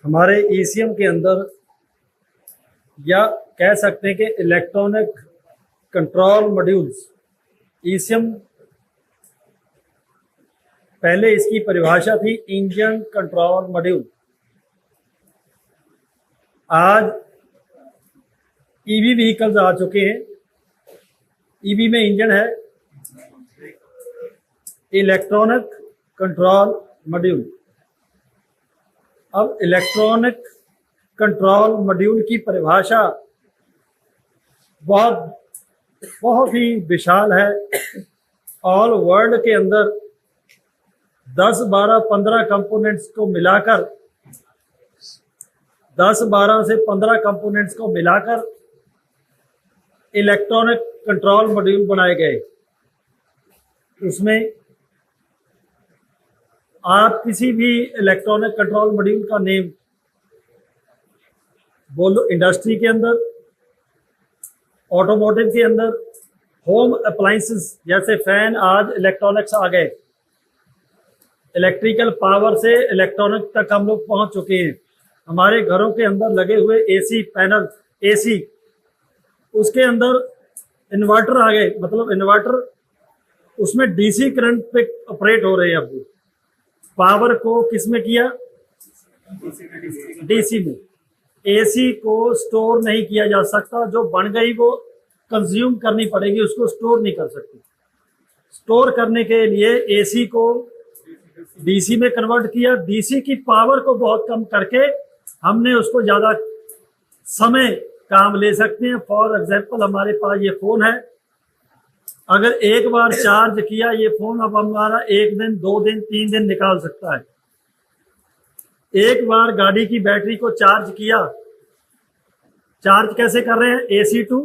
हमारे ईसीएम के अंदर, या कह सकते हैं कि इलेक्ट्रॉनिक कंट्रोल मॉड्यूल्स, ईसीएम पहले इसकी परिभाषा थी इंजन कंट्रोल मॉड्यूल। आज ईवी व्हीकल्स आ चुके हैं। ईवी में इंजन है, इलेक्ट्रॉनिक कंट्रोल मॉड्यूल। अब इलेक्ट्रॉनिक कंट्रोल मॉड्यूल की परिभाषा बहुत ही विशाल है। ऑल वर्ल्ड के अंदर 10, 12, 15 कंपोनेंट्स को मिलाकर 10, 12 से 15 कंपोनेंट्स को मिलाकर इलेक्ट्रॉनिक कंट्रोल मॉड्यूल बनाए गए। उसमें आप किसी भी इलेक्ट्रॉनिक कंट्रोल मॉड्यूल का नेम बोलो, इंडस्ट्री के अंदर, ऑटोमोटिव के अंदर, होम अप्लायंसेस जैसे फैन, आज इलेक्ट्रॉनिक्स आ गए। इलेक्ट्रिकल पावर से इलेक्ट्रॉनिक तक हम लोग पहुंच चुके हैं। हमारे घरों के अंदर लगे हुए एसी पैनल, एसी, उसके अंदर इन्वर्टर आ गए। मतलब इन्वर्टर, उसमें डीसी करंट पे ऑपरेट हो रहे हैं। अब पावर को किस में किया? डीसी में। एसी को स्टोर नहीं किया जा सकता, जो बन गई वो कंज्यूम करनी पड़ेगी, उसको स्टोर नहीं कर सकते। स्टोर करने के लिए एसी को डीसी में कन्वर्ट किया। डीसी की पावर को बहुत कम करके हमने उसको ज्यादा समय काम ले सकते हैं। फॉर एग्जाम्पल, हमारे पास ये फोन है, अगर एक बार चार्ज किया ये फोन, अब हमारा 1 दिन, 2 दिन, 3 दिन निकाल सकता है। एक बार गाड़ी की बैटरी को चार्ज किया, चार्ज कैसे कर रहे हैं? AC to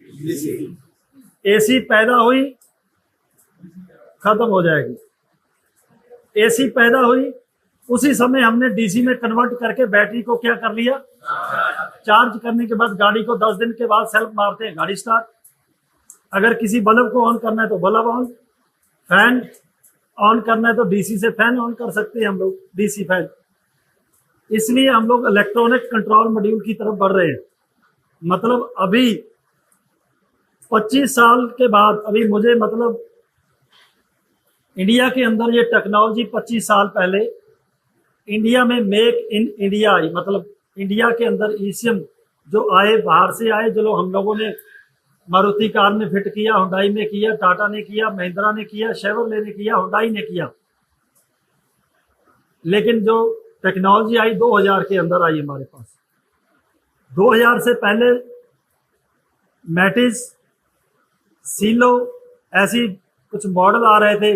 DC. एसी पैदा हुई, खत्म हो जाएगी। एसी पैदा हुई, उसी समय हमने डीसी में कन्वर्ट करके बैटरी को क्या कर लिया? चार्ज करने के बाद गाड़ी को 10 दिन के बाद सेल्फ मारते हैं, गाड़ी स्टार्ट। अगर किसी बल्ब को ऑन करना है तो बल्ब ऑन, फैन ऑन करना है तो डीसी से फैन ऑन कर सकते हैं हम लोग, डीसी फैन। इसलिए हम लोग इलेक्ट्रॉनिक कंट्रोल मॉड्यूल की तरफ बढ़ रहे हैं। मतलब अभी 25 साल के बाद, अभी मुझे मतलब इंडिया के अंदर ये टेक्नोलॉजी 25 साल पहले इंडिया में मेक इन इंडिया आई। मतलब इंडिया के अंदर ईसीएम जो आए, बाहर से आए, जो हम लोगों ने मारुति कार में फिट किया, हुंडई में किया, टाटा ने किया, महिंद्रा ने किया, शेवरले ने किया, हुंडई ने किया। लेकिन जो टेक्नोलॉजी आई 2000 के अंदर आई हमारे पास। 2000 से पहले मैटिस, सीलो, ऐसी कुछ मॉडल आ रहे थे।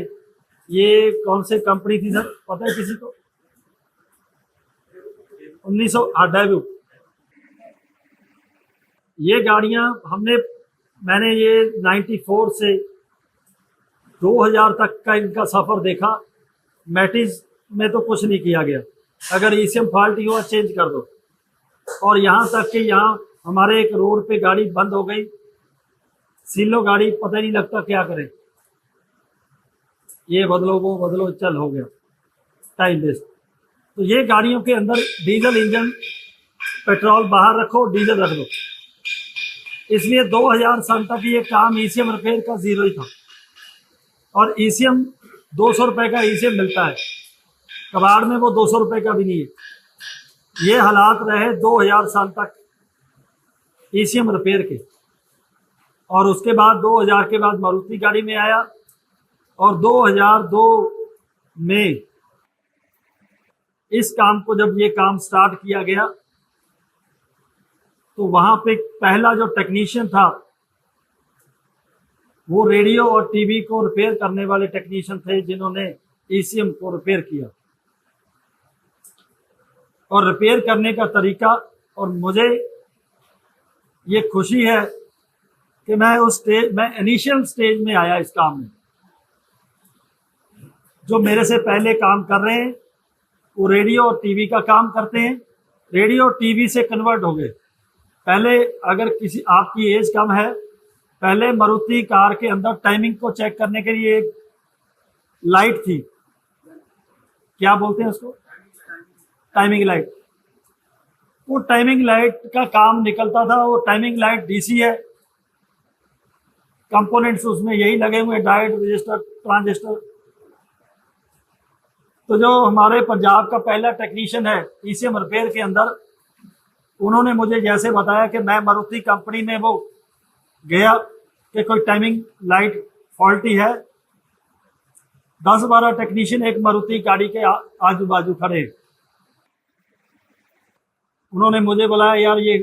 ये कौन से कंपनी थी सर, पता है किसी को? 1900 डेब्यू। ये गाड़ियां मैंने ये 94 से 2000 तक का इनका सफर देखा। मैटिस में तो कुछ नहीं किया गया, अगर ईसीएम फॉल्ट हुआ चेंज कर दो। और यहाँ तक कि यहाँ हमारे एक रोड पे गाड़ी बंद हो गई, सीलो गाड़ी, पता ही नहीं लगता क्या करे, ये बदलो वो बदलो, चल हो गया, टाइम वेस्ट। तो ये गाड़ियों के अंदर डीजल इंजन, पेट्रोल बाहर रखो, डीजल रख दो। इसलिए 2000 साल तक ये काम ईसीएम रिपेयर का जीरो ही था। और ईसीएम 200 रुपए का ईसीएम मिलता है, कबाड़ में वो 200 रुपए का भी नहीं है। ये हालात रहे 2000 साल तक ईसीएम रिपेयर के। और उसके बाद 2000 के बाद मारुति गाड़ी में आया, और 2002 में इस काम को, जब ये काम स्टार्ट किया गया, तो वहां पे पहला जो टेक्नीशियन था वो रेडियो और टीवी को रिपेयर करने वाले टेक्नीशियन थे, जिन्होंने ईसीएम को रिपेयर किया। और रिपेयर करने का तरीका, और मुझे ये खुशी है कि मैं इनिशियल स्टेज में आया इस काम में। जो मेरे से पहले काम कर रहे हैं वो रेडियो और टीवी का काम करते हैं, रेडियो और टीवी से कन्वर्ट हो गए। पहले, अगर किसी आपकी एज कम है, पहले मारुति कार के अंदर टाइमिंग को चेक करने के लिए एक लाइट थी, क्या बोलते हैं उसको? Timing light. वो टाइमिंग लाइट का काम निकलता था। वो टाइमिंग लाइट डीसी है, कंपोनेंट्स उसमें यही लगे हुए, डायोड, रजिस्टर, ट्रांजिस्टर। तो जो हमारे पंजाब का पहला टेक्नीशियन है ईसीएम रिपेयर के अंदर, उन्होंने मुझे जैसे बताया कि मैं मारुति कंपनी में वो गया कि कोई टाइमिंग लाइट फॉल्टी है, 10-12 टेक्नीशियन एक मारुति गाड़ी के आजू बाजू खड़े। उन्होंने मुझे बुलाया, यार ये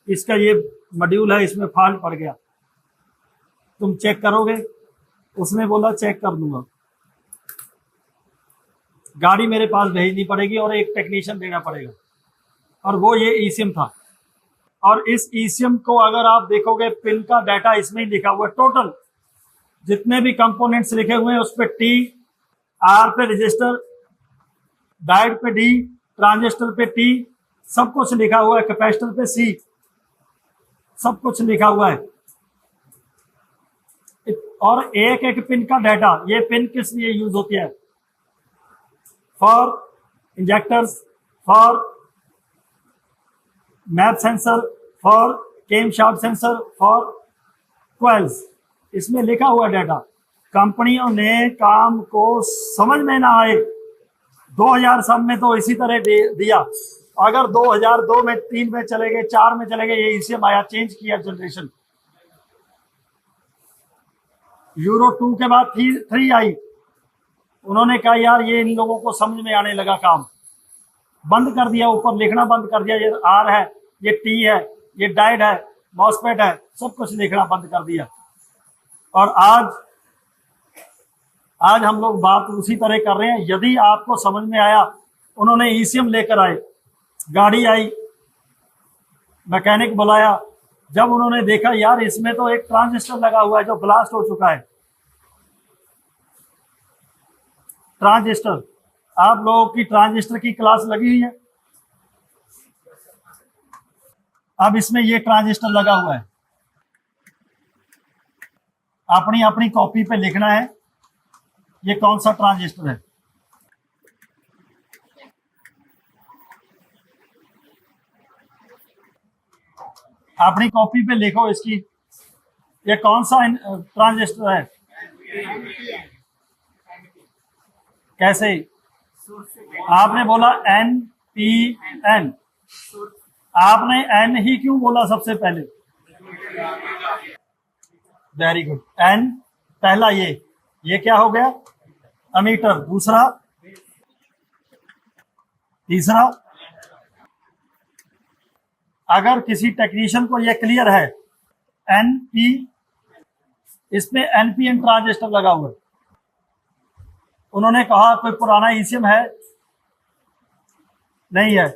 इसका ये मॉड्यूल है, इसमें फॉल्ट पड़ गया, तुम चेक करोगे? उसने बोला चेक कर दूंगा। गाड़ी मेरे पास भेजनी पड़ेगी और एक टेक्नीशियन देना पड़ेगा, और वो ये ईसीएम था। और इस ईसीएम को अगर आप देखोगे, पिन का डाटा इसमें ही लिखा हुआ है, टोटल जितने भी कंपोनेंट्स लिखे हुए हैं उस पर टी, आर पे रजिस्टर, डायोड पे डी, ट्रांजिस्टर पे टी, सब कुछ लिखा हुआ है, कैपेसिटर पे सी, सब कुछ लिखा हुआ है। और एक एक पिन का डाटा, ये पिन किस लिए यूज होती है? For injectors, for map sensor, for came shaft sensor, for coils, इसमें लिखा हुआ डाटा। कंपनियों ने काम को समझ में ना आए, 2000 सब में तो इसी तरह दिया। अगर 2002 में, 3 में चले गए, 4 में चले गए, ये ईसीएम आया, चेंज किया जनरेशन। यूरो 2 के बाद 3 आई। उन्होंने कहा यार ये इन लोगों को समझ में आने लगा, काम बंद कर दिया, ऊपर लिखना बंद कर दिया, ये आर है, ये टी है, ये डायोड है, मॉसफेट है, सब कुछ लिखना बंद कर दिया। और आज हम लोग बात उसी तरह कर रहे हैं। यदि आपको समझ में आया, उन्होंने ईसीएम लेकर आए, गाड़ी आई, मैकेनिक बुलाया, जब उन्होंने देखा यार इसमें तो एक ट्रांजिस्टर लगा हुआ है जो ब्लास्ट हो चुका है। ट्रांजिस्टर, आप लोगों की ट्रांजिस्टर की क्लास लगी हुई है। अब इसमें ये ट्रांजिस्टर लगा हुआ है, अपनी अपनी कॉपी पे लिखना है ये कौन सा ट्रांजिस्टर है। अपनी कॉपी पे लिखो इसकी, ये कौन सा ट्रांजिस्टर है। कैसे? आपने बोला NPN, आपने N ही क्यों बोला सबसे पहले? Very good. N पहला, ये क्या हो गया? अमीटर। दूसरा, तीसरा। अगर किसी टेक्नीशियन को ये क्लियर है, NP, इसमें NPN ट्रांजिस्टर लगा हुआ है। उन्होंने कहा कोई पुराना ईसीएम है? नहीं है।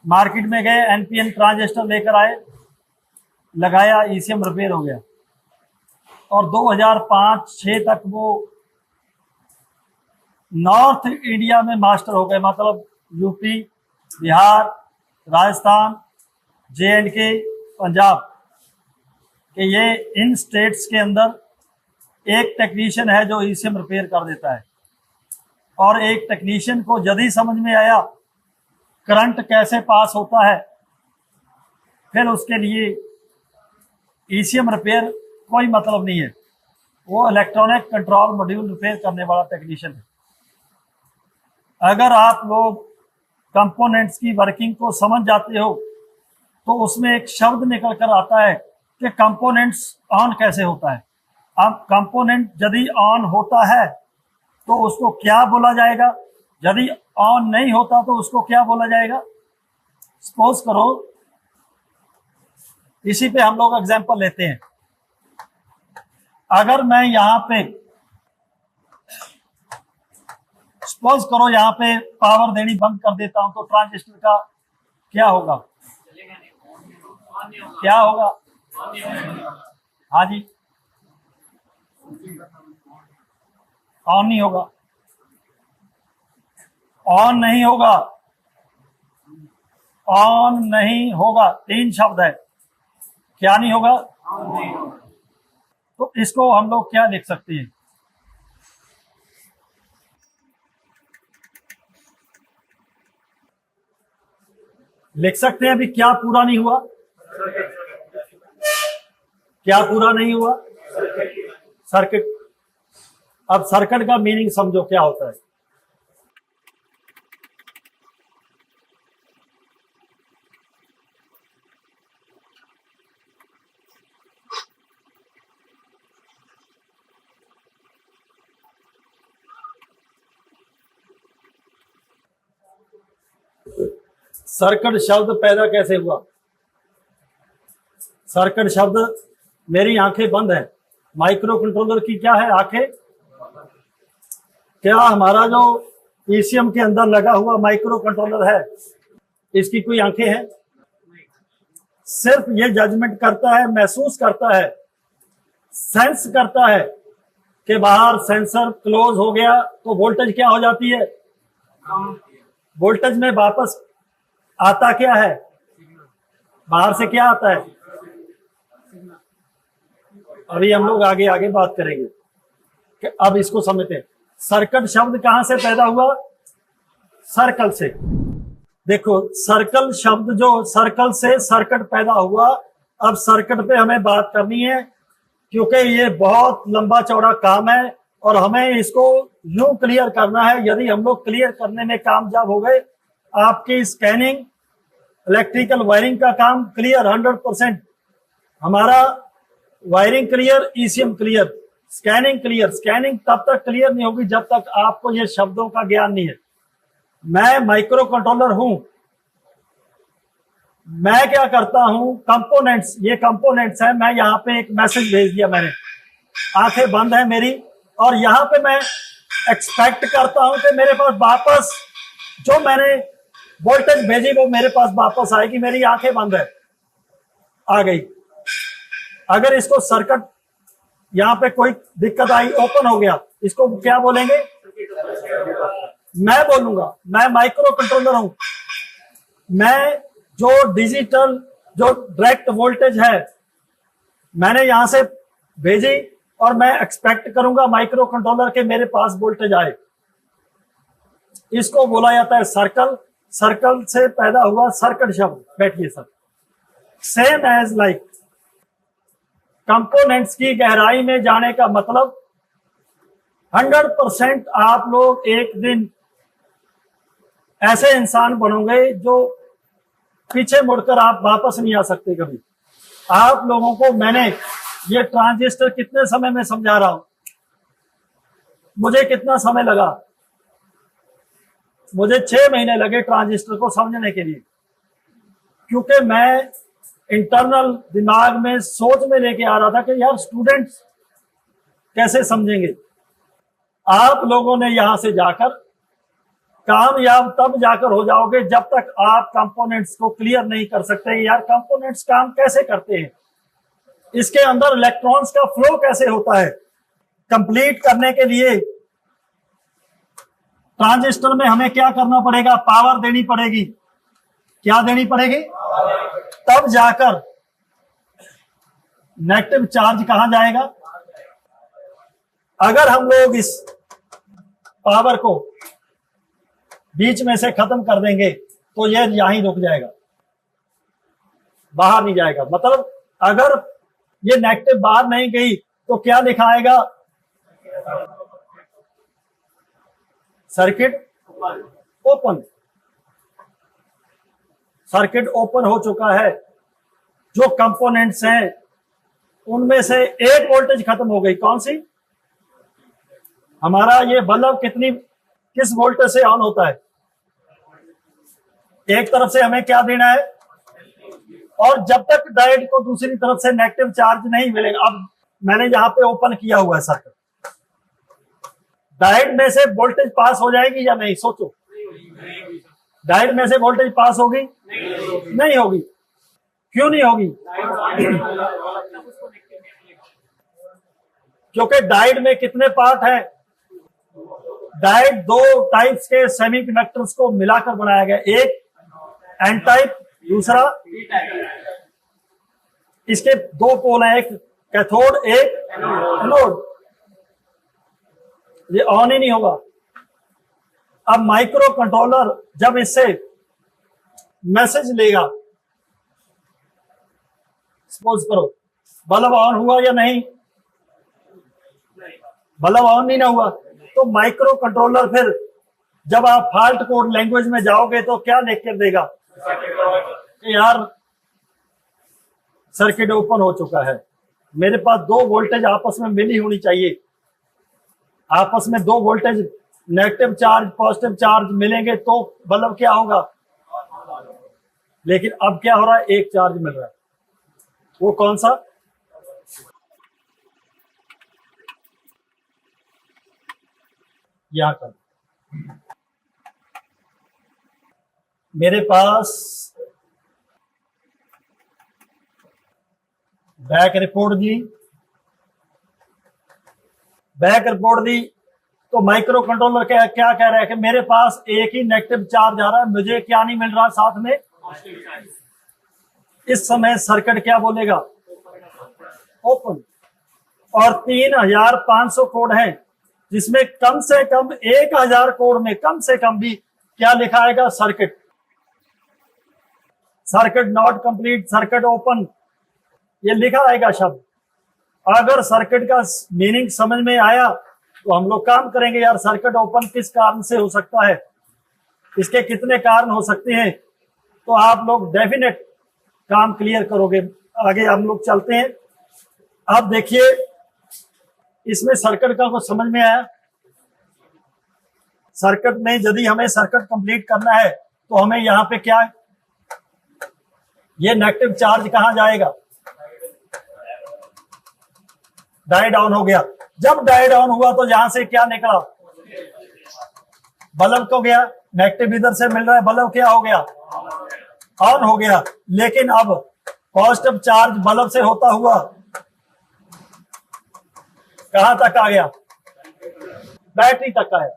मार्केट में गए, NPN ट्रांजिस्टर लेकर आए, लगाया, ईसीएम रिपेयर हो गया। और 2005-6 तक वो नॉर्थ इंडिया में मास्टर हो गए, मतलब यूपी, बिहार, राजस्थान, JNK, पंजाब के, ये इन स्टेट्स के अंदर एक टेक्नीशियन है जो ईसीएम रिपेयर कर देता है। और एक टेक्नीशियन को यदि समझ में आया करंट कैसे पास होता है, फिर उसके लिए ईसीएम रिपेयर कोई मतलब नहीं है, वो इलेक्ट्रॉनिक कंट्रोल मॉड्यूल रिपेयर करने वाला टेक्नीशियन है। अगर आप लोग कंपोनेंट्स की वर्किंग को समझ जाते हो तो उसमें एक शब्द निकल कर आता है कि कंपोनेंट्स ऑन कैसे होता है। अब कंपोनेंट यदि ऑन होता है तो उसको क्या बोला जाएगा, यदि ऑन नहीं होता तो उसको क्या बोला जाएगा। सपोज करो, इसी पे हम लोग एग्जांपल लेते हैं। अगर मैं यहां पे, सपोज करो यहां पे पावर देनी बंद कर देता हूं तो ट्रांजिस्टर का क्या होगा? क्या होगा? हाँ जी, ऑन नहीं होगा। ऑन नहीं होगा, ऑन नहीं होगा, 3 शब्द है। क्या नहीं होगा? तो इसको हम लोग क्या लिख सकते हैं? लिख सकते हैं अभी क्या पूरा नहीं हुआ? क्या पूरा नहीं हुआ? सर्किट। अब सर्किट का मीनिंग समझो क्या होता है। सर्किट शब्द पैदा कैसे हुआ? सर्किट शब्द, मेरी आंखें बंद हैं, माइक्रो कंट्रोलर की क्या है? आंखें। क्या हमारा जो ईसीएम के अंदर लगा हुआ माइक्रो कंट्रोलर है, इसकी कोई आंखें हैं? सिर्फ ये जजमेंट करता है, महसूस करता है, सेंस करता है कि बाहर सेंसर क्लोज हो गया तो वोल्टेज क्या हो जाती है? वोल्टेज में वापस आता क्या है? बाहर से क्या आता है? अभी हम लोग आगे आगे बात करेंगे कि अब इसको समझते हैं। सर्किट शब्द कहां से पैदा हुआ? सर्कल से। देखो, सर्कल शब्द जो, सर्कल से सर्किट पैदा हुआ। अब सर्किट पे हमें बात करनी है क्योंकि ये बहुत लंबा चौड़ा काम है और हमें इसको यूं क्लियर करना है। यदि हम लोग क्लियर करने में कामयाब हो गए, आपकी स्कैनिंग, इलेक्ट्रिकल वायरिंग का काम क्लियर 100%। हमारा wiring clear, ECM clear, scanning clear. Scanning तब तक क्लियर नहीं होगी जब तक आपको ये शब्दों का ज्ञान नहीं है। मैं माइक्रो कंट्रोलर हूं, मैं क्या करता हूं? कंपोनेंट्स, ये कंपोनेंट्स है। मैं यहां पे एक मैसेज भेज दिया मैंने, आंखें बंद है मेरी, और यहां पे मैं एक्सपेक्ट करता हूं कि मेरे पास वापस जो मैंने वोल्टेज भेजी वो मेरे पास वापस आएगी। मेरी आंखें बंद है, आ गई। अगर इसको सर्किट, यहां पे कोई दिक्कत आई, ओपन हो गया, इसको क्या बोलेंगे? मैं बोलूंगा मैं माइक्रो कंट्रोलर हूं। मैं जो डिजिटल, जो डायरेक्ट वोल्टेज है, मैंने यहां से भेजी और मैं एक्सपेक्ट करूंगा माइक्रो कंट्रोलर के मेरे पास वोल्टेज आए। इसको बोला जाता है सर्कल। सर्कल से पैदा हुआ सर्किट शब्द। बैठिए sir. Same as like, components की गहराई में जाने का मतलब 100% आप लोग एक दिन ऐसे इंसान बनोगे जो पीछे मुड़कर आप वापस नहीं आ सकते कभी। आप लोगों को मैंने ये ट्रांजिस्टर कितने समय में समझा रहा हूं, मुझे कितना समय लगा? मुझे 6 महीने लगे ट्रांजिस्टर को समझने के लिए, क्योंकि मैं इंटरनल दिमाग में सोच में लेके आ रहा था कि यार स्टूडेंट्स कैसे समझेंगे। आप लोगों ने यहां से जाकर कामयाब तब जाकर हो जाओगे जब तक आप कंपोनेंट्स को क्लियर नहीं कर सकते। यार कंपोनेंट्स काम कैसे करते हैं, इसके अंदर इलेक्ट्रॉन्स का फ्लो कैसे होता है, कंप्लीट करने के लिए ट्रांजिस्टर में हमें क्या करना पड़ेगा? पावर देनी पड़ेगी। क्या देनी पड़ेगी? तब जाकर नेगेटिव चार्ज कहां जाएगा? अगर हम लोग इस पावर को बीच में से खत्म कर देंगे तो यह यहीं रुक जाएगा, बाहर नहीं जाएगा। मतलब अगर ये नेगेटिव बाहर नहीं गई तो क्या दिखाएगा? Circuit open. सर्किट ओपन हो चुका है। जो कंपोनेंट्स हैं उनमें से एक वोल्टेज खत्म हो गई। कौन सी? हमारा ये बल्ब किस वोल्टेज से ऑन होता है? एक तरफ से हमें क्या देना है, और जब तक डायोड को दूसरी तरफ से नेगेटिव चार्ज नहीं मिलेगा। अब मैंने यहां पे ओपन किया हुआ है सर्किट, डायोड में से वोल्टेज पास हो जाएगी या नहीं? सोचो, डायोड में से वोल्टेज पास होगी? नहीं होगी। क्यों नहीं होगी? क्योंकि डायोड में कितने पार्ट है? डायोड 2 टाइप्स के सेमीकंडक्टर्स को मिलाकर बनाया गया, एक एन टाइप, दूसरा। इसके 2 पोल हैं, एक कैथोड, एक एनोड। ये ऑन ही नहीं होगा। अब माइक्रो कंट्रोलर जब इससे मैसेज लेगा। सपोज करो बल्ब ऑन हुआ या नहीं, बल्ब ऑन नहीं ना हुआ, तो माइक्रो कंट्रोलर फिर जब आप फॉल्ट कोड लैंग्वेज में जाओगे तो क्या लिख कर देगा कि यार सर्किट ओपन हो चुका है, मेरे पास दो वोल्टेज आपस में मिली होनी चाहिए, आपस में दो voltage negative charge positive charge मिलेंगे तो बल्ब क्या होगा। लेकिन अब क्या हो रहा है, एक चार्ज मिल रहा है, वो कौन सा, यहां कर। मेरे पास बैक रिपोर्ट दी, बैक रिपोर्ट दी तो माइक्रो कंट्रोलर क्या क्या कह रहा है कि मेरे पास एक ही नेगेटिव चार्ज आ रहा है, मुझे क्या नहीं मिल रहा साथ में। इस समय सर्किट क्या बोलेगा, ओपन। और 3500 कोड हैं जिसमें कम से कम 1000 कोड में कम से कम भी क्या लिखा आएगा, circuit, circuit not complete, circuit open, ये लिखा आएगा शब्द। अगर सर्किट का मीनिंग समझ में आया तो हम लोग काम करेंगे, यार सर्किट ओपन किस कारण से हो सकता है, इसके कितने कारण हो सकते हैं, तो आप लोग डेफिनेट काम क्लियर करोगे। आगे हम लोग चलते हैं। अब देखिए इसमें सर्किट का कुछ समझ में आया। सर्किट में यदि हमें सर्किट कंप्लीट करना है तो हमें यहाँ पे क्या, ये नेगेटिव चार्ज कहां जाएगा, डाई डाउन हो गया। जब डाई डाउन हुआ तो यहां से क्या निकला, बल्ब को गया, नेगेटिव इधर से मिल रहा है, बल्ब क्या हो गया, ऑन हो गया। लेकिन अब पॉजिटिव चार्ज बल्ब से होता हुआ कहां तक आ गया, बैटरी तक आया।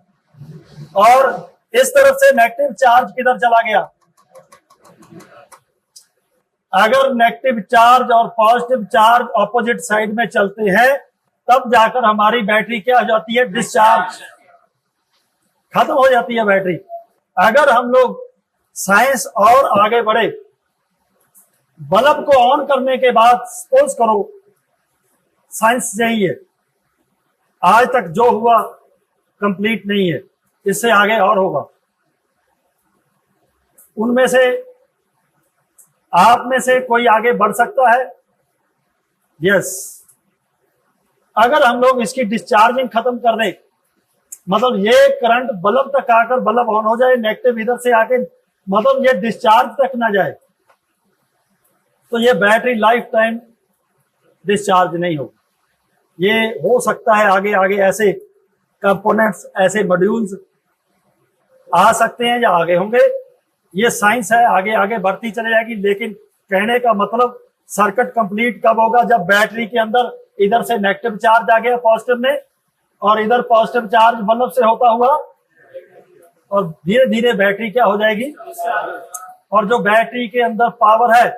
और इस तरफ से नेगेटिव चार्ज किधर चला गया। अगर नेगेटिव चार्ज और पॉजिटिव चार्ज ऑपोजिट साइड में चलते हैं तब जाकर हमारी बैटरी क्या हो जाती है, डिस्चार्ज, खत्म हो जाती है बैटरी। अगर हम लोग साइंस और आगे बढ़े, बल्ब को ऑन करने के बाद सपोज करो, साइंस यही है, आज तक जो हुआ कंप्लीट नहीं है, इससे आगे और होगा। उनमें से आप में से कोई आगे बढ़ सकता है, यस। अगर हम लोग इसकी डिस्चार्जिंग खत्म कर दें, मतलब ये करंट बल्ब तक आकर बल्ब ऑन हो जाए, नेगेटिव इधर से आके, मतलब ये डिस्चार्ज तक ना जाए, तो ये बैटरी लाइफ टाइम डिस्चार्ज नहीं होगी। ये हो सकता है आगे आगे ऐसे कंपोनेंट्स, ऐसे मॉड्यूल्स आ सकते हैं या आगे होंगे, ये साइंस है, आगे आगे बढ़ती चली जाएगी। लेकिन कहने का मतलब सर्किट कंप्लीट कब होगा, जब बैटरी के अंदर इधर से नेगेटिव चार्ज आ गया पॉजिटिव में, और इधर पॉजिटिव चार्ज बल्ब से होता हुआ, और धीरे धीरे बैटरी क्या हो जाएगी, और जो बैटरी के अंदर पावर है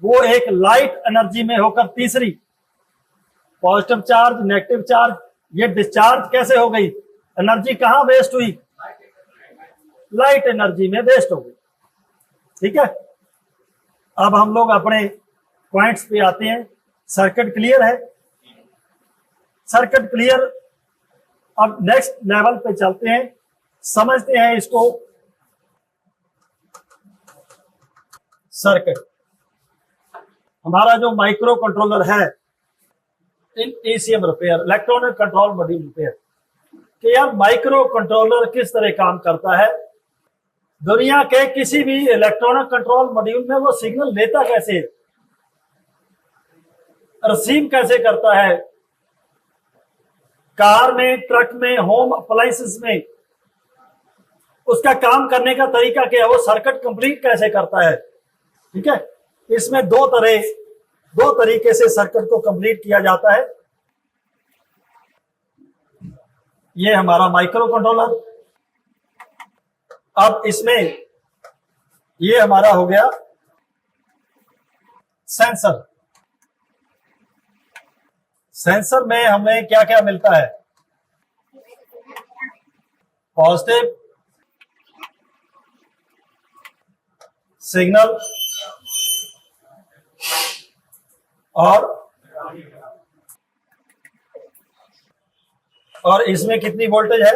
वो एक लाइट एनर्जी में होकर तीसरी, पॉजिटिव चार्ज नेगेटिव चार्ज, ये डिस्चार्ज कैसे हो गई, एनर्जी कहां वेस्ट हुई, लाइट एनर्जी में वेस्ट हो गई। ठीक है, अब हम लोग अपने पॉइंट्स पे आते हैं। सर्किट क्लियर है, सर्किट क्लियर। अब नेक्स्ट लेवल पे चलते हैं, समझते हैं इसको। सर्किट हमारा जो माइक्रो कंट्रोलर है इन ECM repair, electronic control module repair, कि यार माइक्रो कंट्रोलर किस तरह काम करता है। दुनिया के किसी भी इलेक्ट्रॉनिक कंट्रोल मॉड्यूल में वो सिग्नल लेता कैसे है, रिसीव कैसे करता है, कार में, ट्रक में, होम अप्लायंसेस में उसका काम करने का तरीका क्या है, वो सर्किट कंप्लीट कैसे करता है। ठीक है, इसमें दो तरीके से सर्किट को कंप्लीट किया जाता है। ये हमारा माइक्रो कंट्रोलर। अब इसमें ये हमारा हो गया सेंसर। सेंसर में हमें क्या क्या मिलता है, पॉजिटिव, सिग्नल और इसमें कितनी वोल्टेज है।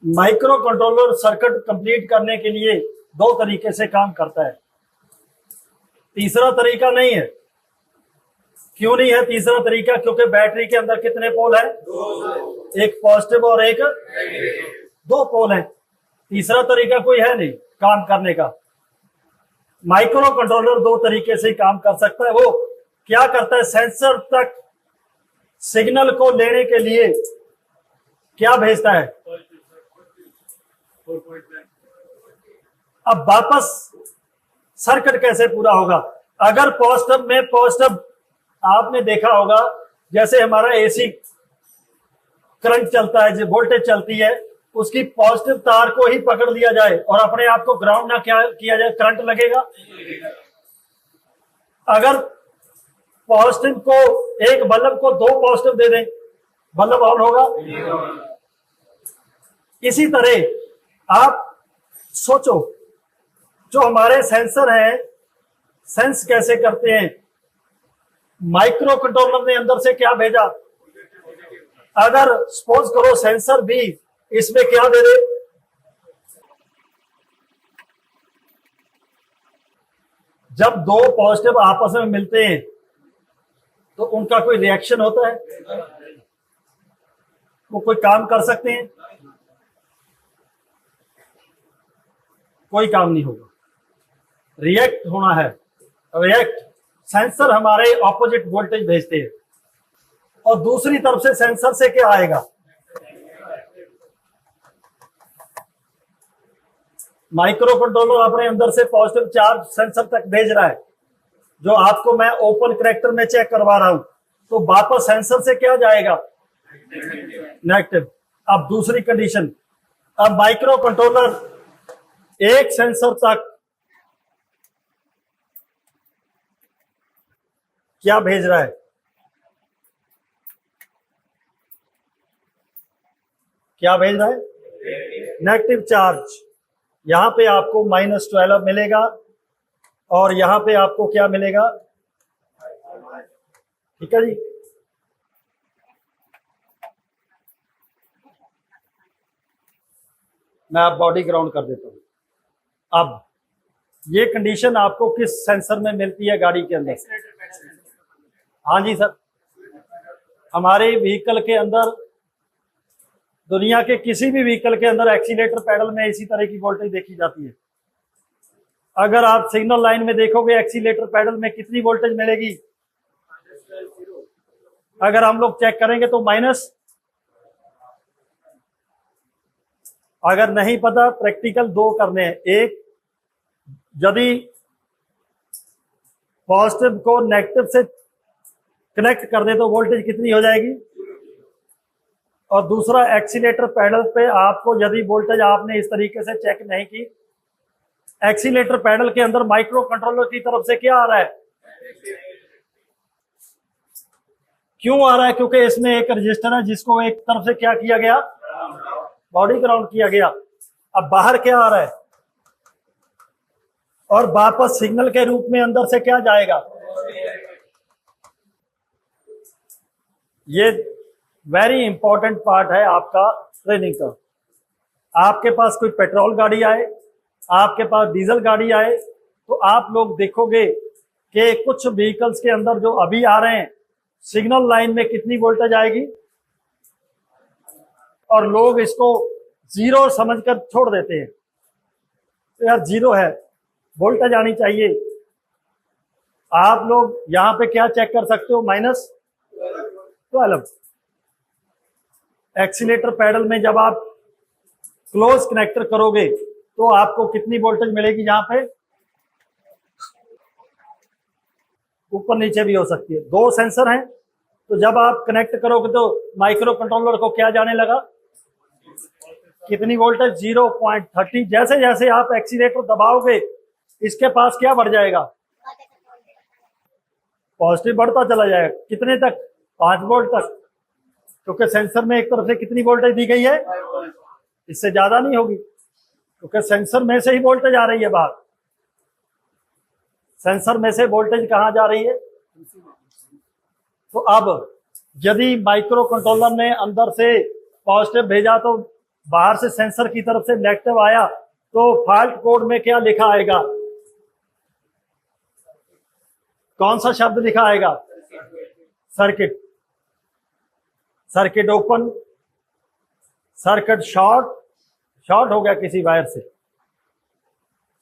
माइक्रो कंट्रोलर सर्किट कंप्लीट करने के लिए दो तरीके से काम करता है, तीसरा तरीका नहीं है। क्यों नहीं है तीसरा तरीका? क्योंकि बैटरी के अंदर कितने पोल है? एक पॉजिटिव और एक दो पोल है। तीसरा तरीका कोई है नहीं काम करने का। माइक्रो कंट्रोलर दो तरीके से काम कर सकता है। वो क्या करता है? सेंसर तक सिग्नल को लेने के लिए क्या भेजता है? अब वापस सर्किट कैसे पूरा होगा? अगर पॉजिटिव में पॉजिटिव, आपने देखा होगा जैसे हमारा एसी करंट चलता है, जो वोल्टेज चलती है, उसकी पॉजिटिव तार को ही पकड़ लिया जाए और अपने आप को ग्राउंड ना क्या किया जाए, करंट लगेगा। अगर पॉजिटिव को, एक बल्ब को दो पॉजिटिव दे दें, बल्ब ऑन होगा। इसी तरह आप सोचो, जो हमारे सेंसर हैं, सेंस कैसे करते हैं? माइक्रो कंट्रोलर ने अंदर से क्या भेजा? अगर सपोज करो सेंसर भी इसमें क्या दे दे, जब दो पॉजिटिव आपस में मिलते हैं तो उनका कोई रिएक्शन होता है? वो कोई काम कर सकते हैं? कोई काम नहीं होगा। रिएक्ट होना है, रिएक्ट। सेंसर हमारे ऑपोजिट वोल्टेज भेजते हैं और दूसरी तरफ से सेंसर से क्या आएगा? माइक्रो कंट्रोलर अपने अंदर से पॉजिटिव चार्ज सेंसर तक भेज रहा है, जो आपको मैं ओपन कनेक्टर में चेक करवा रहा हूं, तो वापस सेंसर से क्या जाएगा? नेगेटिव। अब दूसरी कंडीशन, अब माइक्रो कंट्रोलर एक सेंसर तक क्या भेज रहा है? क्या भेज रहा है? Negative charge. यहां पे आपको -12 मिलेगा और यहां पे आपको क्या मिलेगा? ठीक है जी। मैं आप बॉडी ग्राउंड कर देता हूं। अब ये कंडीशन आपको किस सेंसर में मिलती है गाड़ी के अंदर? हाँ जी सर, हमारे व्हीकल के अंदर, दुनिया के किसी भी व्हीकल के अंदर एक्सीलेटर पैडल में इसी तरह की वोल्टेज देखी जाती है। अगर आप सिग्नल लाइन में देखोगे एक्सीलेटर पैडल में कितनी वोल्टेज मिलेगी? अगर हम लोग चेक करेंगे तो माइनस। अगर नहीं पता, प्रैक्टिकल दो करने हैं। एक, यदि पॉजिटिव को नेगेटिव से कनेक्ट कर दे तो वोल्टेज कितनी हो जाएगी? और दूसरा, एक्सीलेटर पैडल पे आपको यदि वोल्टेज आपने इस तरीके से चेक नहीं की, एक्सीलेटर पैडल के अंदर माइक्रो कंट्रोलर की तरफ से क्या आ रहा है? क्यों आ रहा है? क्योंकि इसमें एक रजिस्टर है जिसको एक तरफ से क्या किया गया? बॉडी ग्राउंड किया गया। अब बाहर क्या आ रहा है? और वापस सिग्नल के रूप में अंदर से क्या जाएगा? ये वेरी इंपॉर्टेंट पार्ट है आपका ट्रेनिंग का। आपके पास कोई पेट्रोल गाड़ी आए, आपके पास डीजल गाड़ी आए, तो आप लोग देखोगे कि कुछ व्हीकल्स के अंदर जो अभी आ रहे हैं, सिग्नल लाइन में कितनी वोल्टेज आएगी, और लोग इसको जीरो समझकर छोड़ देते हैं। तो यार जीरो है, वोल्टेज आनी चाहिए। आप लोग यहां पे क्या चेक कर सकते हो? -12। एक्सीलेटर पैडल में जब आप क्लोज कनेक्टर करोगे तो आपको कितनी वोल्टेज मिलेगी? यहां पे ऊपर नीचे भी हो सकती है। दो सेंसर हैं, तो जब आप कनेक्ट करोगे तो माइक्रो कंट्रोलर को क्या जाने लगा? कितनी वोल्टेज? 0.30। जैसे जैसे आप एक्सीलेटर दबाओगे, इसके पास क्या बढ़ जाएगा? पॉजिटिव बढ़ता चला जाएगा। कितने तक? 5 वोल्ट तक। क्योंकि सेंसर में एक तरफ से कितनी वोल्टेज दी गई है? इससे ज्यादा नहीं होगी। क्योंकि सेंसर में से ही वोल्टेज आ रही है बाहर। सेंसर में से वोल्टेज कहाँ जा रही है? तो अब यदि माइक्रो कंट्रोलर ने अंदर से पॉजिटिव भेजा तो बाहर से सेंसर की तरफ से नेगेटिव आया, तो फॉल्ट कोड में क्या लिखा आएगा? कौन सा शब्द लिखा आएगा? Circuit. Circuit open, circuit short, short हो गया किसी वायर से।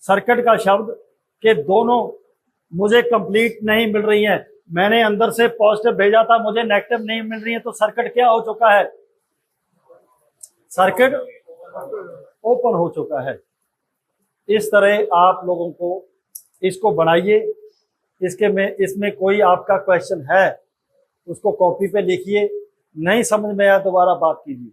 सर्किट का शब्द के दोनों मुझे कंप्लीट नहीं मिल रही हैं, मैंने अंदर से पॉजिटिव भेजा था, मुझे नेगेटिव नहीं मिल रही है, तो सर्किट क्या हो चुका है? सर्किट ओपन हो चुका है। इस तरह आप लोगों को इसको बनाइए। इसमें कोई आपका क्वेश्चन है उसको कॉपी पे लिखिए, नहीं समझ में आया दोबारा बात कीजिए।